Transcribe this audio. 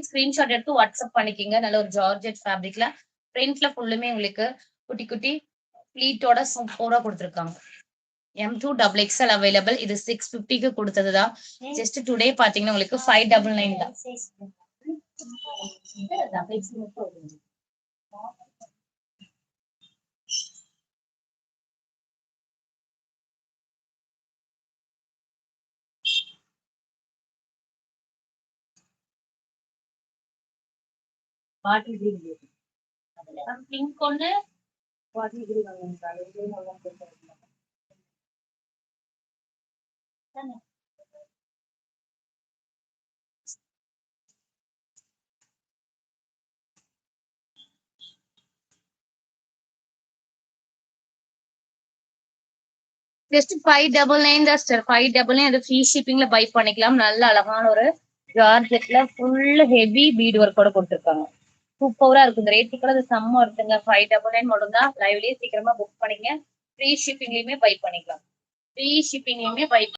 Screenshot எடுத்து WhatsApp பண்ணிக்கிங்க. நல்ல ஒரு ஜார்ஜெட் ஃபேப்ரிக்ல பிரிண்ட்ல ஃபுல்லுமே உங்களுக்கு குட்டி குட்டி ப்ளீட்டோட சூப்பரா குடுத்துருக்காங்க. M2 double XL available. இது 650க்கு குடுத்ததுதான். ஜஸ்ட் டுடே பாத்தீங்கன்னா உங்களுக்கு 599 தான். பிங்க் ஒண்ணு ஜஸ்ட் 599 தான் சார். 599 அது ஃப்ரீ ஷிப்பிங்ல பை பண்ணிக்கலாம். நல்ல அழகான ஒரு ஜார்ஜெட்ல ஃபுல் ஹெவி பீட் ஒர்க்கோட கொடுத்துருக்காங்க. சூப்பரா இருக்கு. இந்த ரேட்டுக்குள்ள அது செம்ம இருக்குங்க. 599 மட்டும் தான். லைவ்லயே சீக்கிரமா புக் பண்ணிங்க. ஃப்ரீ ஷிப்பிங்லயுமே பை பண்ணிக்கலாம். ஃப்ரீ ஷிப்பிங்லயுமே பை